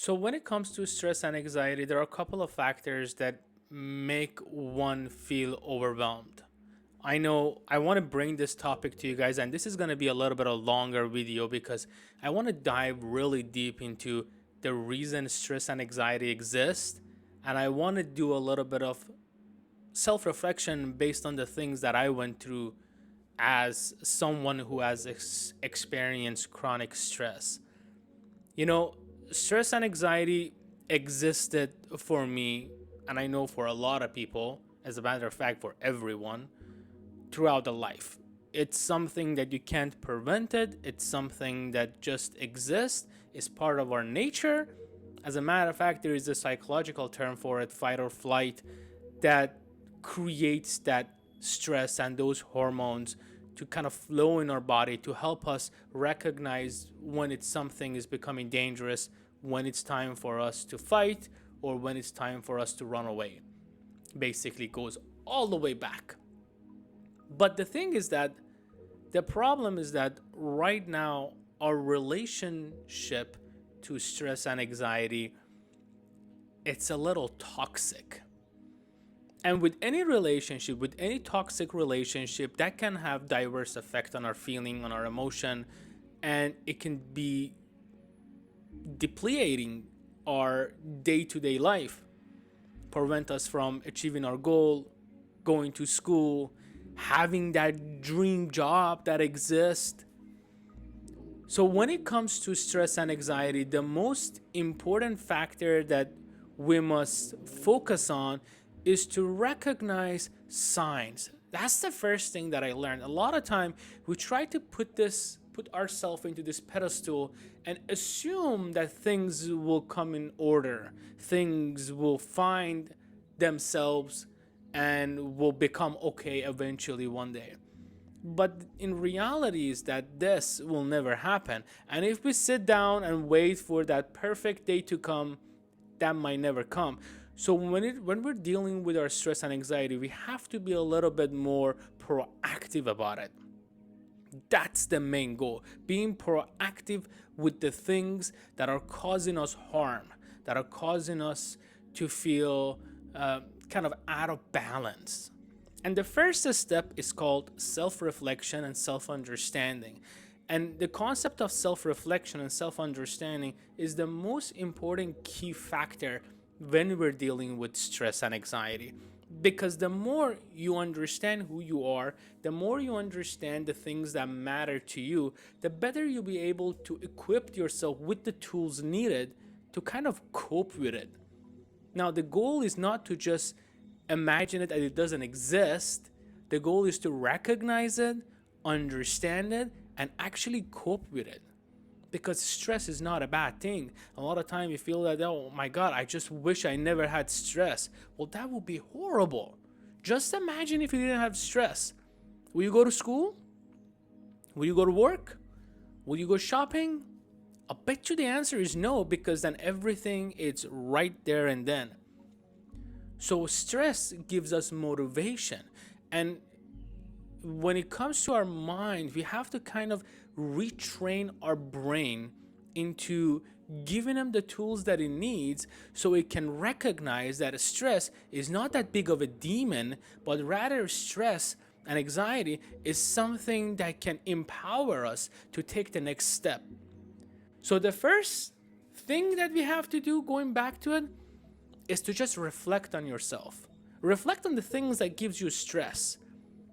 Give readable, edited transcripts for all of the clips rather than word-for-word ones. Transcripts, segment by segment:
So, when it comes to stress and anxiety, there are a couple of factors that make one feel overwhelmed. I know I want to bring this topic to you guys, and this is going to be a little bit of a longer video because I want to dive really deep into the reason stress and anxiety exist. And I want to do a little bit of self reflection based on the things that I went through as someone who has experienced chronic stress. You know, stress and anxiety existed for me, and I know for a lot of people, as a matter of fact, for everyone, throughout the life. It's something that you can't prevent it. It's something that just exists. It's part of our nature. As a matter of fact, there is a psychological term for it, fight or flight, that creates that stress and those hormones to kind of flow in our body to help us recognize when it's something is becoming dangerous, when it's time for us to fight, or when it's time for us to run away. Basically goes all the way back. But the thing is that the problem is that right now our relationship to stress and anxiety, it's a little toxic. And with any relationship, with any toxic relationship, that can have diverse effect on our feeling, on our emotion, and it can be depleting our day-to-day life, prevent us from achieving our goal, going to school, having that dream job that exists. So when it comes to stress and anxiety, the most important factor that we must focus on is to recognize signs. That's the first thing that I learned. A lot of time we try to put ourselves into this pedestal and assume that things will come in order. Things will find themselves and will become okay eventually one day. But in reality is that this will never happen. And if we sit down and wait for that perfect day to come, that might never come. So when we're dealing with our stress and anxiety, we have to be a little bit more proactive about it. That's the main goal. Being proactive with the things that are causing us harm, that are causing us to feel kind of out of balance. And the first step is called self reflection and self understanding. And the concept of self reflection and self understanding is the most important key factor when we're dealing with stress and anxiety. Because the more you understand who you are, the more you understand the things that matter to you, the better you'll be able to equip yourself with the tools needed to kind of cope with it. Now, the goal is not to just imagine it as it doesn't exist. The goal is to recognize it, understand it, and actually cope with it. Because stress is not a bad thing. A lot of time you feel that, oh my God, I just wish I never had stress. Well, that would be horrible. Just imagine if you didn't have stress. Will you go to school? Will you go to work? Will you go shopping? I bet you the answer is no, because then everything is right there and then. So stress gives us motivation. And when it comes to our mind, we have to kind of retrain our brain into giving them the tools that it needs so it can recognize that stress is not that big of a demon, but rather stress and anxiety is something that can empower us to take the next step. So the first thing that we have to do, going back to it, is to just reflect on yourself. Reflect on the things that gives you stress.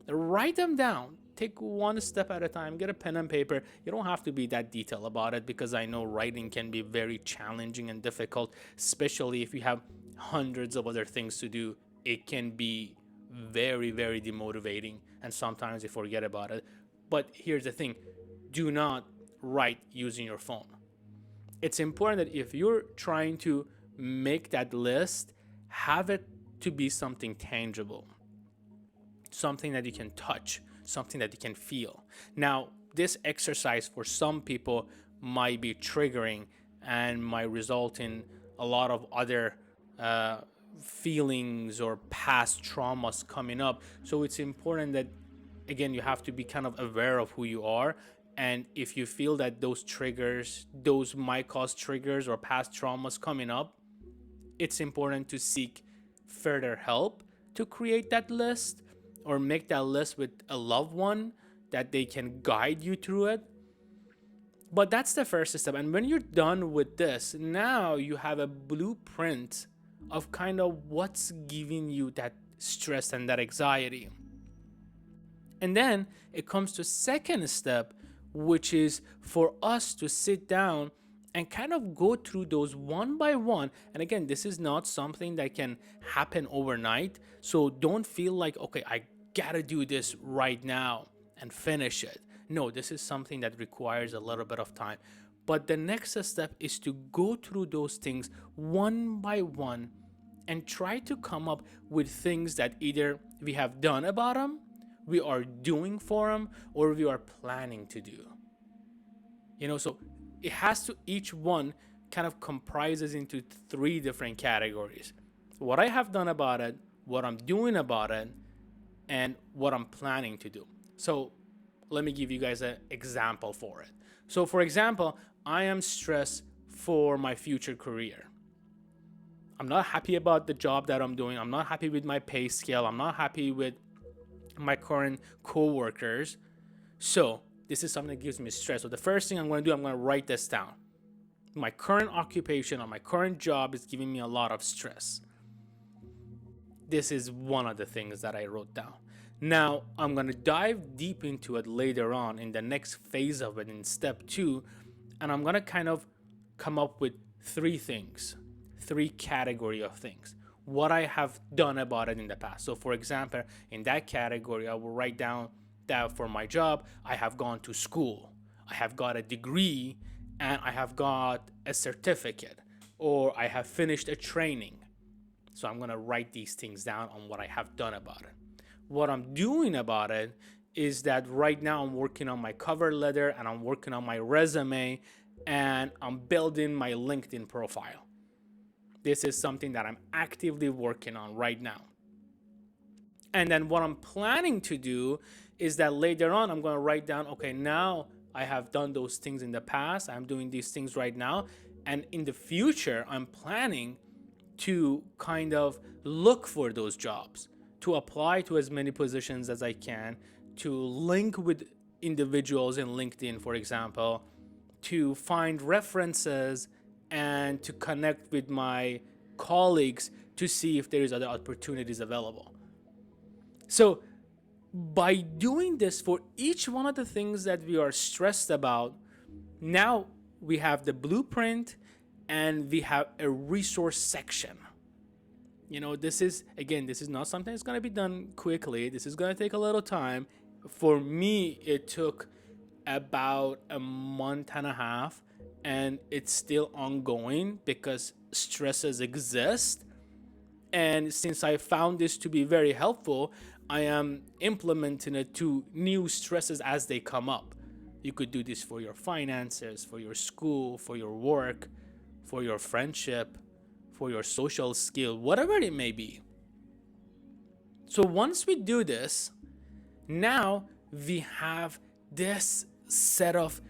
Write them down. Take one step at a time. Get a pen and paper. You don't have to be that detailed about it, because I know writing can be very challenging and difficult, especially if you have hundreds of other things to do. It can be very, very demotivating, and sometimes you forget about it. But here's the thing. Do not write using your phone. It's important that if you're trying to make that list, have it to be something tangible, something that you can touch, something that you can feel. Now, this exercise for some people might be triggering and might result in a lot of other feelings or past traumas coming up. So it's important that, again, you have to be kind of aware of who you are And if you feel that those triggers, those might cause triggers or past traumas coming up, it's important to seek further help to create that list, or make that list with a loved one that they can guide you through it. But that's the first step. And when you're done with this, now you have a blueprint of kind of what's giving you that stress and that anxiety. And then it comes to second step, which is for us to sit down and kind of go through those one by one. And again, this is not something that can happen overnight. So don't feel like, okay, I gotta do this right now and finish it. No, this is something that requires a little bit of time. But the next step is to go through those things one by one and try to come up with things that either we have done about them, we are doing for them, or we are planning to do. So it has to, each one kind of comprises into 3 different categories: what I have done about it, what I'm doing about it, and what I'm planning to do. So let me give you guys an example for it. So for example, I am stressed for my future career. I'm not happy about the job that I'm doing. I'm not happy with my pay scale. I'm not happy with my current coworkers. So this is something that gives me stress. So the first thing I'm going to do, I'm going to write this down. My current occupation or my current job is giving me a lot of stress. This is one of the things that I wrote down. Now, I'm going to dive deep into it later on in the next phase of it, in step 2, and I'm going to kind of come up with 3 things, 3 category of things, what I have done about it in the past. So for example, in that category, I will write down that for my job, I have gone to school, I have got a degree, and I have got a certificate, or I have finished a training. So I'm going to write these things down on what I have done about it. What I'm doing about it is that right now I'm working on my cover letter, and I'm working on my resume, and I'm building my LinkedIn profile. This is something that I'm actively working on right now. And then what I'm planning to do is that later on I'm going to write down, okay, now I have done those things in the past, I'm doing these things right now, and in the future I'm planning to kind of look for those jobs, to apply to as many positions as I can, to link with individuals in LinkedIn, for example, to find references, and to connect with my colleagues to see if there is other opportunities available. So by doing this for each one of the things that we are stressed about, now we have the blueprint and we have a resource section. This is not something that's going to be done quickly. This is going to take a little time. For me, it took about a month and a half, and it's still ongoing because stresses exist. And since I found this to be very helpful, I am implementing it to new stresses as they come up. You could do this for your finances, for your school, for your work, for your friendship, for your social skill, whatever it may be. So once we do this, now we have this set of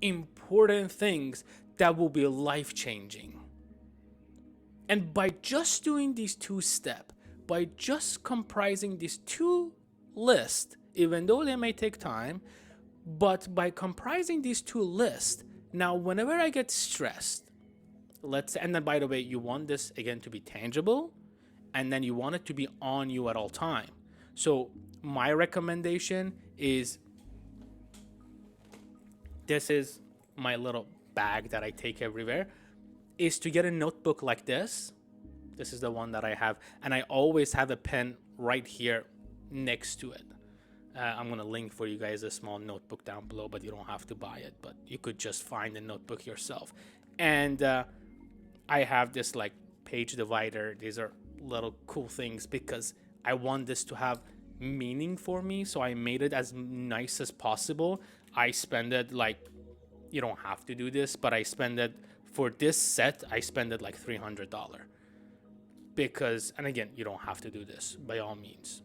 important things that will be life-changing. And by just doing these 2 steps, by just comprising these 2 lists, even though they may take time, but by comprising these 2 lists, now whenever I get stressed, and then by the way, you want this again to be tangible, and then you want it to be on you at all time. So my recommendation is, this is my little bag that I take everywhere, is to get a notebook like this. This is the one that I have, and I always have a pen right here next to it. I'm going to link for you guys a small notebook down below, but you don't have to buy it, but you could just find the notebook yourself. And I have this like page divider. These are little cool things because I want this to have meaning for me, so I made it as nice as possible. I spend it like, you don't have to do this, but I spend it for this set, I spend it like $300 because, and again, you don't have to do this by all means,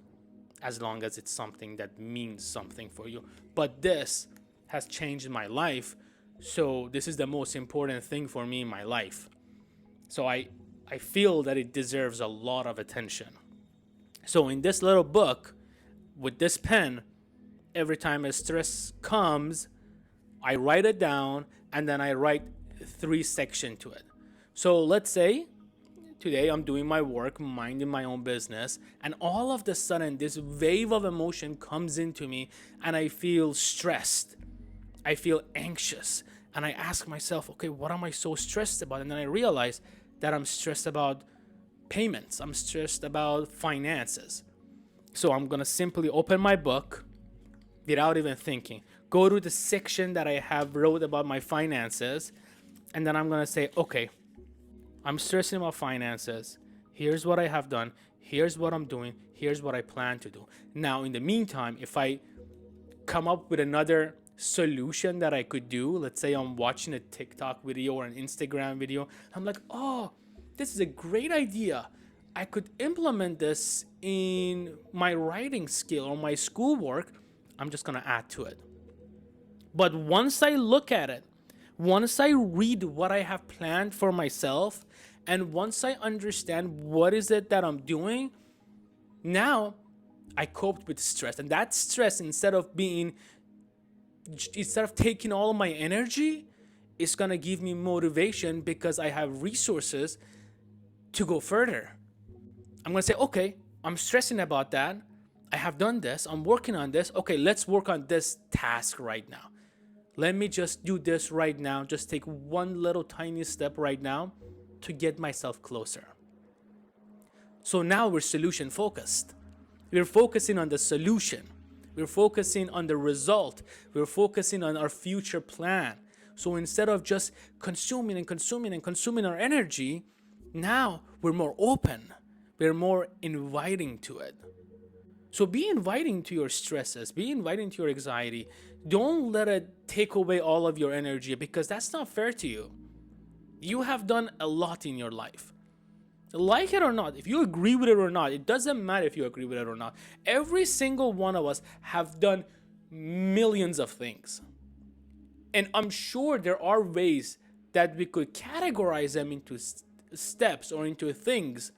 as long as it's something that means something for you. But this has changed my life. So this is the most important thing for me in my life. So I feel that it deserves a lot of attention. So in this little book, with this pen, every time a stress comes, I write it down and then I write 3 sections to it. So let's say today I'm doing my work, minding my own business, and all of the sudden this wave of emotion comes into me and I feel stressed. I feel anxious. And I ask myself, okay, what am I so stressed about? And then I realize that I'm stressed about payments. I'm stressed about finances. So I'm going to simply open my book without even thinking. Go to the section that I have wrote about my finances. And then I'm going to say, okay, I'm stressing about finances. Here's what I have done. Here's what I'm doing. Here's what I plan to do. Now, in the meantime, if I come up with another solution that I could do, let's say I'm watching a TikTok video or an Instagram video, I'm like, oh, this is a great idea. I could implement this in my writing skill or my schoolwork. I'm just going to add to it. But once I look at it, once I read what I have planned for myself, and once I understand what is it that I'm doing, now I coped with stress. And that stress, instead of taking all my energy, it's going to give me motivation because I have resources to go further. I'm going to say, okay, I'm stressing about that. I have done this. I'm working on this. Okay, let's work on this task right now. Let me just do this right now. Just take one little tiny step right now to get myself closer. So now we're solution focused. We're focusing on the solution. We're focusing on the result. We're focusing on our future plan. So instead of just consuming our energy, now we're more open. We're more inviting to it. So be inviting to your stresses, be inviting to your anxiety. Don't let it take away all of your energy because that's not fair to you. You have done a lot in your life. Like it or not, if you agree with it or not, it doesn't matter if you agree with it or not. Every single one of us have done millions of things. And I'm sure there are ways that we could categorize them into steps or into things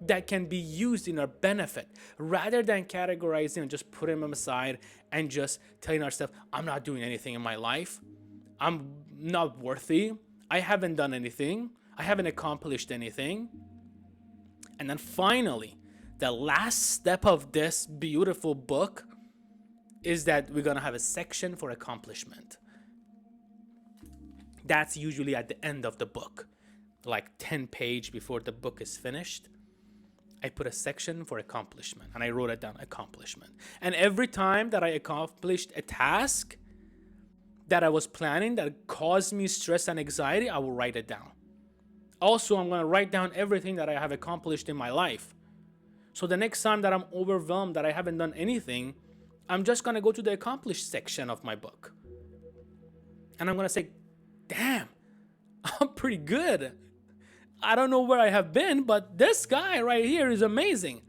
that can be used in our benefit rather than categorizing and just putting them aside and just telling ourselves, I'm not doing anything in my life. I'm not worthy. I haven't done anything. I haven't accomplished anything. And then finally, the last step of this beautiful book is that we're going to have a section for accomplishment. That's usually at the end of the book, like 10 pages before the book is finished. I put a section for accomplishment and I wrote it down, accomplishment. And every time that I accomplished a task that I was planning that caused me stress and anxiety, I will write it down. Also, I'm going to write down everything that I have accomplished in my life. So the next time that I'm overwhelmed that I haven't done anything, I'm just going to go to the accomplished section of my book. And I'm going to say, damn, I'm pretty good. I don't know where I have been, but this guy right here is amazing.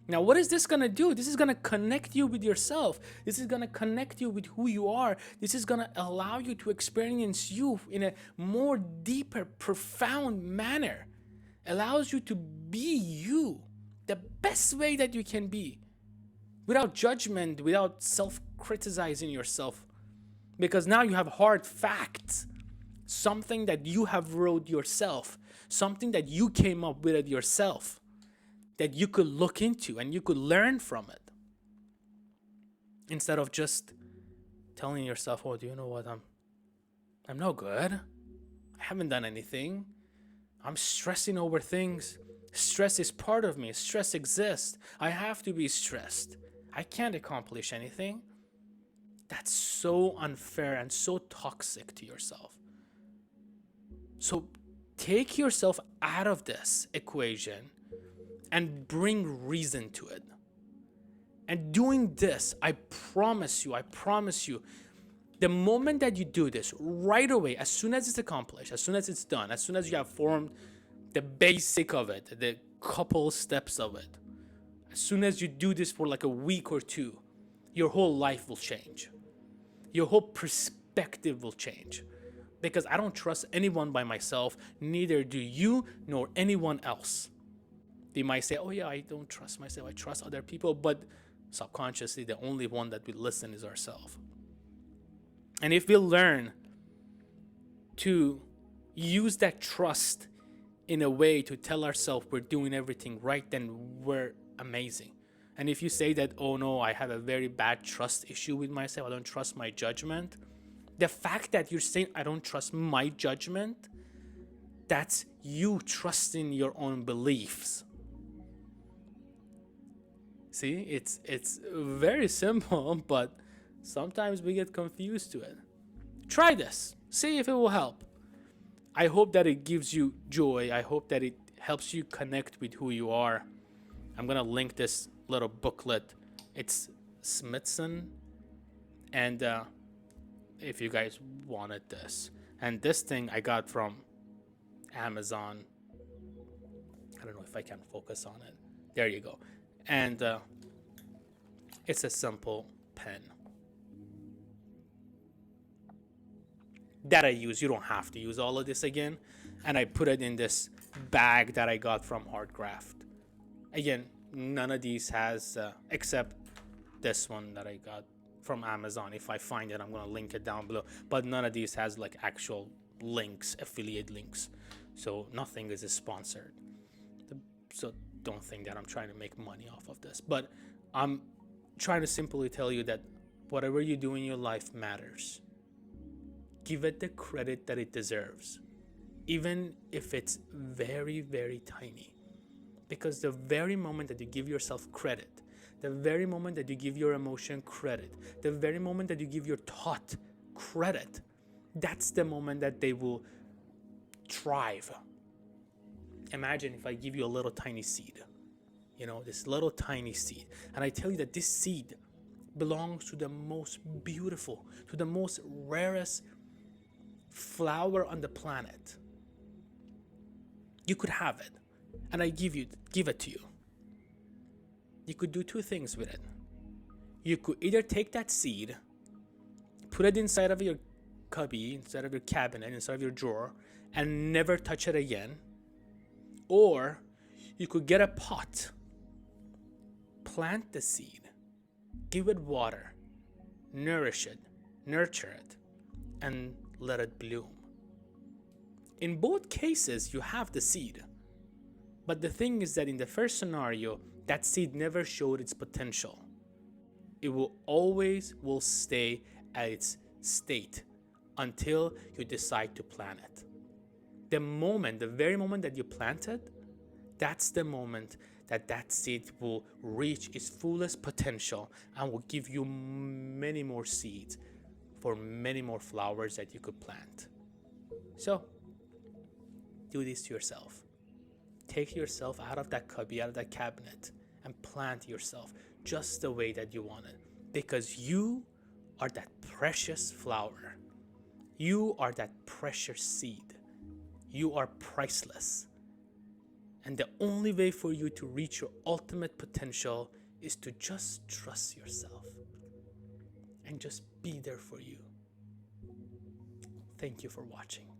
Now, what is this going to do? This is going to connect you with yourself. This is going to connect you with who you are. This is going to allow you to experience you in a more deeper, profound manner. Allows you to be you, the best way that you can be, without judgment, without self-criticizing yourself. Because now you have hard facts, something that you have wrote yourself, something that you came up with it yourself, that you could look into and you could learn from it. Instead of just telling yourself, oh, do you know what, I'm no good. I haven't done anything. I'm stressing over things. Stress is part of me. Stress exists. I have to be stressed. I can't accomplish anything. That's so unfair and so toxic to yourself. So take yourself out of this equation and bring reason to it. And doing this, I promise you, the moment that you do this, right away, as soon as it's accomplished, as soon as it's done, as soon as you have formed the basic of it, the couple steps of it, as soon as you do this for like a week or two, your whole life will change. Your whole perspective will change. Because I don't trust anyone by myself, neither do you nor anyone else. They might say, oh yeah, I don't trust myself, I trust other people, but subconsciously, the only one that we listen is ourselves. And if we learn to use that trust in a way to tell ourselves we're doing everything right, then we're amazing. And if you say that, oh no, I have a very bad trust issue with myself, I don't trust my judgment, the fact that you're saying, I don't trust my judgment, that's you trusting your own beliefs. See, it's very simple, but sometimes we get confused to it. Try this. See if it will help. I hope that it gives you joy. I hope that it helps you connect with who you are. I'm going to link this little booklet. It's Smithson. And if you guys wanted this. And this thing I got from Amazon. I don't know if I can focus on it. There you go. And it's a simple pen that I use. You don't have to use all of this again. And I put it in this bag that I got from Artcraft. Again, none of these has, except this one that I got from Amazon. If I find it, I'm going to link it down below. But none of these has like actual links, affiliate links. So nothing is sponsored. So don't think that I'm trying to make money off of this. But I'm trying to simply tell you that whatever you do in your life matters. Give it the credit that it deserves, even if it's very, very tiny. Because the very moment that you give yourself credit, the very moment that you give your emotion credit, the very moment that you give your thought credit, that's the moment that they will thrive. Imagine if I give you a little tiny seed, this little tiny seed, and I tell you that this seed belongs to the most beautiful, to the most rarest flower on the planet. You could have it, and I give it to you. You could do two things with it. You could either take that seed, put it inside of your cubby, inside of your cabinet, inside of your drawer, and never touch it again. Or you could get a pot, plant the seed, give it water, nourish it, nurture it, and let it bloom. In both cases, you have the seed. But the thing is that in the first scenario, that seed never showed its potential. It will always stay at its state until you decide to plant it. The very moment that you plant it, that's the moment that seed will reach its fullest potential and will give you many more seeds for many more flowers that you could plant. So, do this to yourself. Take yourself out of that cubby, out of that cabinet, and plant yourself just the way that you want it. Because you are that precious flower. You are that precious seed. You are priceless. And the only way for you to reach your ultimate potential is to just trust yourself and just be there for you. Thank you for watching.